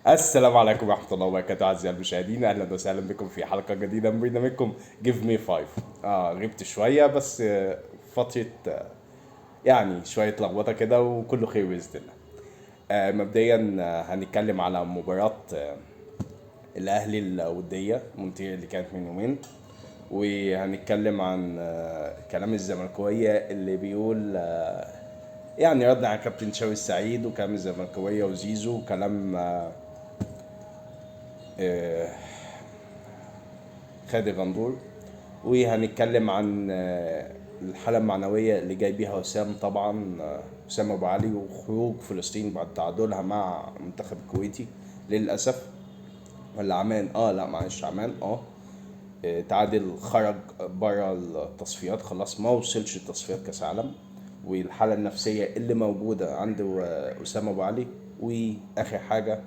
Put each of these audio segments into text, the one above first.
السلام عليكم ورحمة الله وبركاته أعزائي المشاهدين، أهلا وسهلا بكم في حلقة جديدة من برنامجكم Give Me Five. غبت شوية بس فترة يعني شوية لخبطة كده وكله خير بإذن الله. مبدئيا هنتكلم على مباراة الأهلي الودية مونتير اللي كانت من يومين، وهنتكلم عن كلام الزملكاوية اللي بيقول يعني ردنا على كابتن شوقي السعيد وكلام الزملكاوية وزيزو وكلام آه، خالد غندور. وهنتكلم عن الحالة المعنوية اللي جاي بيها وسام، طبعا وسام أبو علي وخروج فلسطين بعد تعادلها مع المنتخب الكويتي للأسف. ولا عمان، لا معلش عمان. تعادل، خرج بره التصفيات خلاص، ما وصلش تصفيات كاس عالم. والحالة النفسية اللي موجودة عند أسامة أبو علي. وآخر حاجة،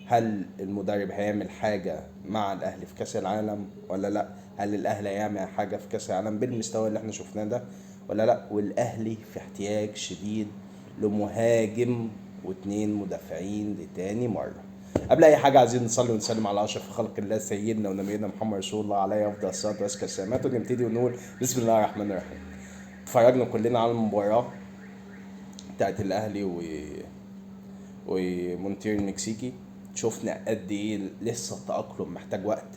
هل المدرب هيعمل حاجة مع الأهلي في كاس العالم ولا لأ؟ هل الأهلي هيعمل حاجة في كاس العالم بالمستوى اللي احنا شفناه ده ولا لأ؟ والأهلي في احتياج شديد لمهاجم واتنين مدافعين لتاني مرة. قبل اي حاجه عايزين نصلي ونسلم على اشرف خلق الله سيدنا ونبينا محمد رسول الله عليه افضل الصلاه وازكى السلامات، ونبتدي ونقول بسم الله الرحمن الرحيم. اتفرجنا كلنا على المباراه بتاعت الاهلي ومونتير المكسيكي. شفنا قد ايه لسه التأقلم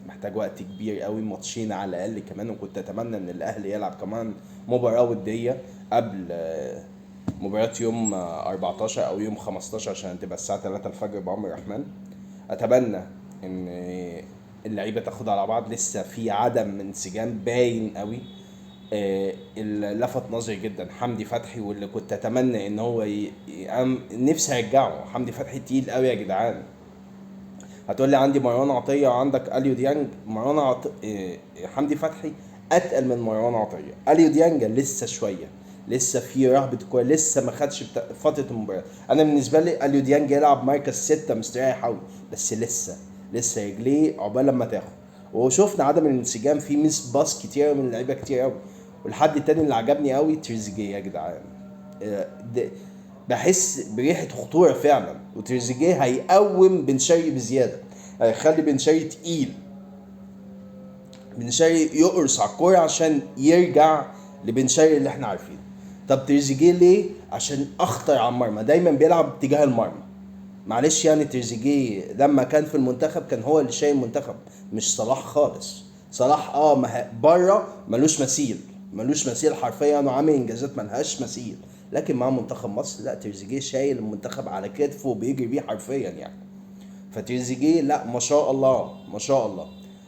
محتاج وقت كبير قوي، ماتشين على الاقل كمان. وكنت اتمنى ان الاهلي يلعب كمان مباراه وديه قبل مباراة يوم 14 او يوم 15 عشان تبقى الساعة 3 الفجر بأمر الرحمن. اتمنى ان اللعيبة تاخد على بعض، لسه في عدم انسجام باين قوي. اللي لفت نظري جدا حمدي فتحي، واللي كنت اتمنى ان هو نفسي ارجعه. حمدي فتحي تقيل قوي يا جدعان. هتقول لي عندي مروان عطيه وعندك اليو ديانج. حمدي فتحي اتقل من مروان عطيه. اليو ديانج لسه شويه، لسه في رهبه كوره، لسه ما خدش فتره المباراه. انا بالنسبه لي اليو ديانج يلعب مركز 6 مستريح قوي، بس لسه رجليه عقبال لما تاخد. وشفنا عدم الانسجام في ميس باص كتير من اللعيبه كتير قوي. والحد التاني اللي عجبني قوي تريزيجيه يا جدعان. ده بحس بريحه خطوره فعلا، وتريزيجيه هيقوم بن شرقي بزياده، هيخلي بن شرقي تقيل. بن شرقي يقرص على الكوره عشان يرجع لبن شرقي اللي احنا عارفينه. طب تريزيجيه ليه؟ عشان اخطر على المرمى، دايما بيلعب اتجاه المرمى. معلش يعني تريزيجيه لما كان في المنتخب كان هو اللي شايل المنتخب، مش صلاح خالص. صلاح بره ملوش مثيل حرفيا، وعامل انجازات ملهاش مثيل. لكن مع منتخب مصر لا، تريزيجيه شايل المنتخب على كتفه وبيجري بيه حرفيا يعني. فتريزيجيه لا، ما شاء الله ما شاء الله.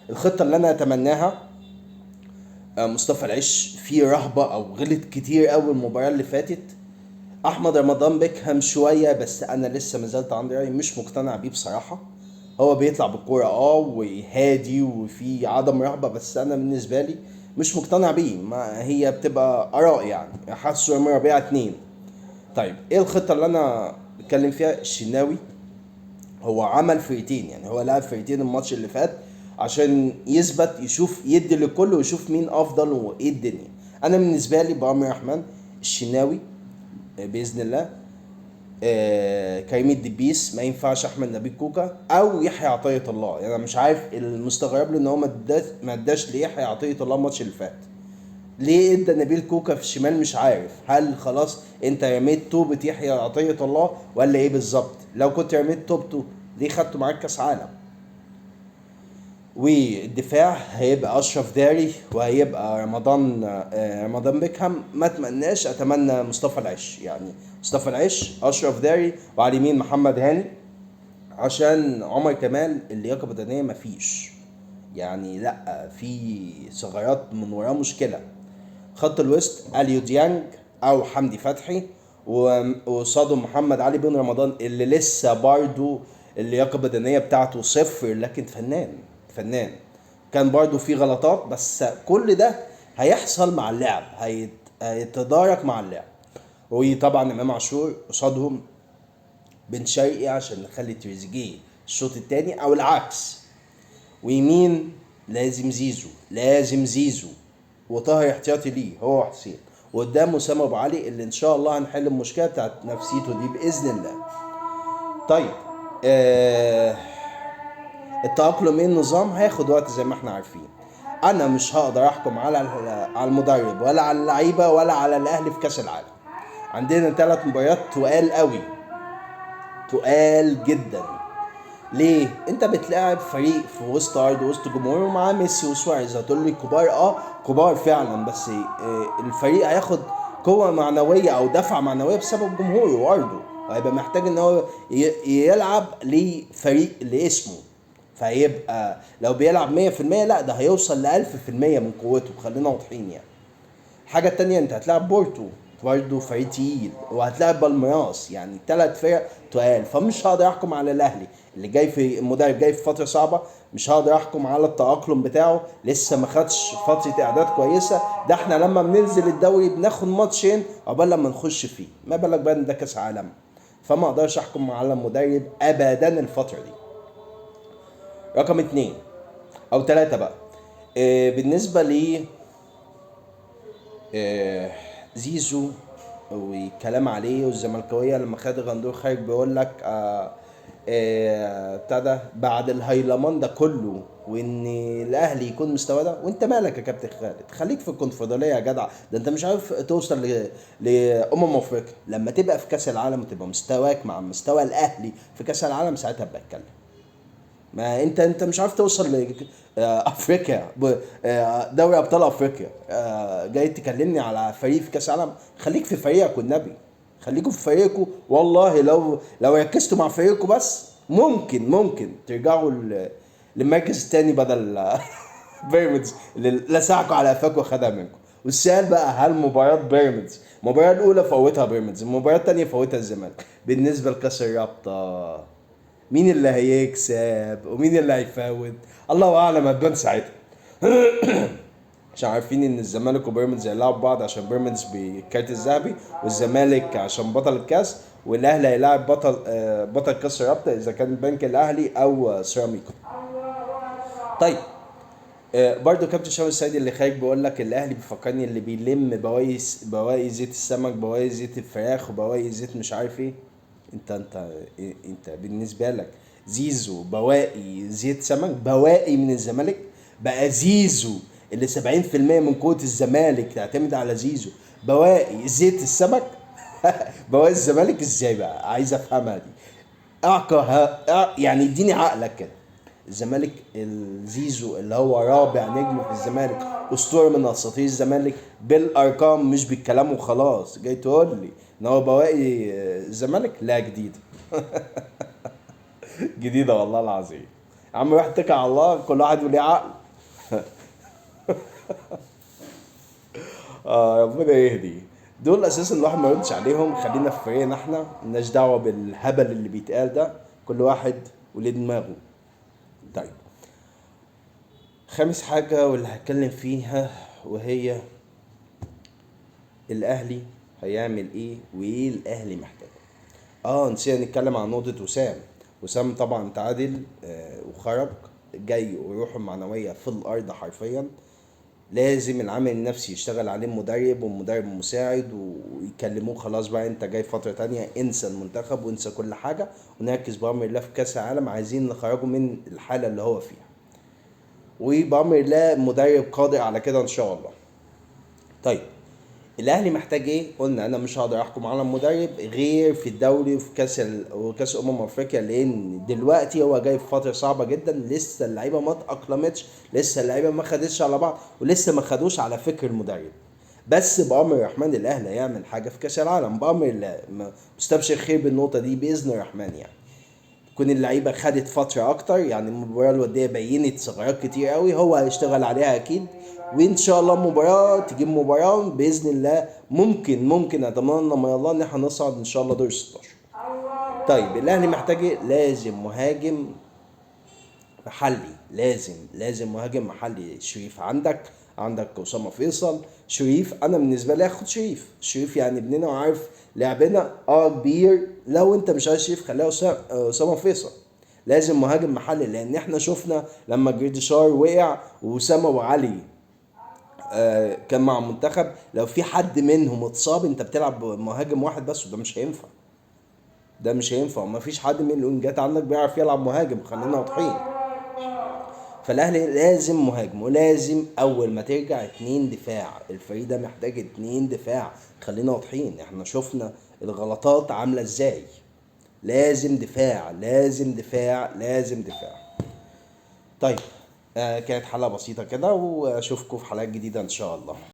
الخطه اللي انا اتمناها، مصطفى العش فيه رهبه او غلط كتير قوي المباراه اللي فاتت. احمد رمضان بيكهام شويه، بس انا لسه ما زلت عندي راي مش مقتنع بيه بصراحه. هو بيطلع بالكوره وهادي وفي عدم رهبه، بس انا بالنسبه لي مش مقتنع بيه. ما هي بتبقى اراء يعني. حاسس رامي ربيعه اتنين. طيب ايه الخطه اللي انا بتكلم فيها؟ الشناوي هو عمل فرقتين، يعني هو لعب فرقتين الماتش اللي فات عشان يثبت، يشوف يدي للكل ويشوف مين افضل وايه الدنيا. انا بالنسبه لي بامر الرحمن الشناوي باذن الله. كريم الدبيس ما ينفعش، احمد نبيل كوكا او يحيى عطيه الله. يعني انا مش عارف المستغرب له ان هو ما اداش ليحيى عطيه الله الماتش اللي فات. ليه ادى نبيل كوكا في الشمال؟ مش عارف. هل خلاص انت رميت توبة يحيى عطيه الله ولا ايه بالظبط؟ لو كنت رميت توبته ليه خدته معاك كاس عالم؟ والدفاع هيبقى اشرف داري وهيبقى رمضان بيكهام. ما اتمناش، اتمنى مصطفى العش يعني. مصطفى العش، اشرف داري، وعلى اليمين محمد هاني. عشان عمر كمال اللياقه البدنيه مفيش يعني، لا في ثغرات من وراه مشكله. خط الوسط اليو ديانج او حمدي فتحي، وقصاده محمد علي بن رمضان اللي لسه برضو اللياقه البدنيه بتاعته صفر، لكن فنان فنان. كان برضو في غلطات، بس كل ده هيحصل مع اللعب، هيتدارك مع اللعب. وطبعا امام عاشور قصادهم بن شرقي عشان نخلي تريزيجيه الشوط الثاني او العكس. ويمين لازم زيزو وطاهر احتياطي ليه هو حسين. وقدام اسامه ابو علي اللي ان شاء الله هنحل المشكله بتاعت نفسيته دي باذن الله. طيب، التأقلم ايه النظام هياخد وقت زي ما احنا عارفين. انا مش هقدر احكم على المدرب ولا على اللعيبه ولا على الاهلي في كاس العالم. عندنا 3 مباريات تقال قوي، تقال جدا. ليه؟ انت بتلاعب فريق في وسط ارض وسط جمهور ومعاه ميسي وسواريز. هتقول لي كبار، كبار فعلا، بس الفريق هياخد قوه معنويه او دفعه معنويه بسبب جمهوره وارضه، وهيبقى محتاج ان هو يلعب لفريق لاسمه. فهيبقى لو بيلعب 100%، لا ده هيوصل ل1000% من قوته، خلينا واضحين يعني. حاجة تانية، انت هتلعب بورتو برضه فريق تقيل، وهتلاعب بالميراس، يعني 3 فرق تقال. فمش هقدر احكم على الاهلي اللي جاي في المدرب جاي في فترة صعبة. مش هقدر احكم على التأقلم بتاعه، لسه ما خدش فترة اعداد كويسة. ده احنا لما بننزل الدوري بناخد ماتشين عقبال لما نخش فيه، ما بالك بقى ان ده كاس عالم. فما اقدرش احكم على المدرب ابدا الفترة دي. رقم 2 او 3 بقى، بالنسبة لي زيزو وكلام عليه، والزملكاويه لما خد غندور خارج بيقول لك ابتدى بعد الهيلمان ده كله وان الاهلي يكون مستوى ده. وانت مالك يا كابتن خالد؟ خليك في الكونفدراليه يا جدع. ده انت مش عارف توصل افريقيا. لما تبقى في كاس العالم وتبقى مستواك مع مستوى الاهلي في كاس العالم، ساعتها بتكلم. ما انت مش عارف توصل افريقيا، دوري ابطال افريقيا، جاي تكلمني على فريق في كاس العالم؟ خليك في فريقك والنبي، خليكوا في فريقكم. والله لو ركزتوا مع فريقكم بس، ممكن ترجعوا للمركز الثاني بدل بيراميدز اللي لسعكوا على قفاكوا وخدها منكم. والسؤال بقى، هل مباراة بيراميدز المباراة الأولى فوتها بيراميدز، المباراة الثانية فوتها الزمالك، بالنسبة لكأس الرابطة مين اللي هيكسب ومين اللي هيفوت؟ الله اعلم، هتبان ساعتها. عشان عارفين ان الزمالك وبيراميدز هيلعبوا بعض عشان بيراميدز بالكارت الذهبي، والزمالك عشان بطل الكاس، والاهلي هيلاعب بطل كاس الرابطه اذا كان البنك الاهلي او سيراميكا. طيب، برضو كابتن شاوي السيد اللي خارج بيقول لك الاهلي بيفكرني اللي بيلم بواقي زيت السمك، بواقي زيت الفراخ، وبواقي زيت مش عارف ايه. انت بالنسبه لك زيزو بواقي زيت سمك، بواقي من الزمالك؟ بقى زيزو اللي 70% من قوة الزمالك تعتمد على زيزو بواقي زيت السمك؟ بواقي الزمالك ازاي بقى؟ عايز افهمها دي. يعني اديني عقلك كده. الزمالك الزيزو اللي هو رابع نجم في الزمالك، اسطوره من اساطير الزمالك بالارقام مش بالكلام وخلاص، جاي تقول لي ان هو بواقي الزمالك؟ لا، جديده. جديده والله العظيم. يا عم روح اتكل على الله، كل واحد وليه عقل. ربنا يهدي. دول اساسا الواحد ما يردش عليهم. خلينا في فريقنا احنا، مالناش دعوه بالهبل اللي بيتقال ده، كل واحد وليه دماغه. طيب، خامس حاجة واللي هتكلم فيها، وهي الأهلي هيعمل إيه وإيه الأهلي محتاجه. نسينا نتكلم عن نقطة وسام طبعا تعادل وخرج، جاي وروحه المعنوية في الأرض حرفيا. لازم العامل النفسي يشتغل عليه المدرب والمدرب المساعد، ويكلموه خلاص بقى انت جاي فترة تانية، انسى المنتخب وانسى كل حاجة، ونركز بأمر الله في كأس العالم. عايزين نخرجه من الحالة اللي هو فيها، وبأمر الله مدرب قادر على كده ان شاء الله. طيب، الاهلي محتاج ايه؟ قلنا انا مش هقدر احكم على المدرب غير في الدوري وفي وكاس افريقيا، لان دلوقتي هو جاي في فتره صعبه جدا. لسه اللعيبه ما اتاقلمتش، لسه اللعيبه ما خدتش على بعض، ولسه ما خدوش على فكر المدرب. بس بامر الرحمن الاهلي هيعمل حاجه في كاس العالم بامر الله. مستبشر خير بالنقطه دي باذن الرحمن. يعني تكون اللعيبه خدت فتره اكتر، يعني المباراه الوديه بينت ثغرات كتير قوي، هو هيشتغل عليها اكيد. وان شاء الله مباراه تجيب مباراه باذن الله. ممكن اتمنى من الله ان احنا نصعد ان شاء الله دور 16. طيب، الاهلي محتاج ايه؟ لازم مهاجم محلي، لازم مهاجم محلي. شريف عندك اسامه فيصل. شريف انا بالنسبه لي اخد شريف يعني ابننا وعارف لعبنا كبير. لو انت مش عايز شريف خليها اسامه فيصل. لازم مهاجم محلي، لان احنا شفنا لما جريديشار وقع واسامه وعلي كان مع منتخب، لو في حد منهم اتصاب انت بتلعب مهاجم واحد بس، وده مش هينفع. ما فيش حد من الوينجات عندك بيعرف يلعب مهاجم، خلينا واضحين. فالاهلي لازم مهاجم، ولازم اول ما ترجع 2 دفاع. الفريق ده محتاج 2 دفاع. خلينا واضحين، احنا شفنا الغلطات عاملة ازاي. لازم دفاع، لازم دفاع، لازم دفاع. طيب، كانت حلقة بسيطة كده، واشوفكم في حلقات جديدة ان شاء الله.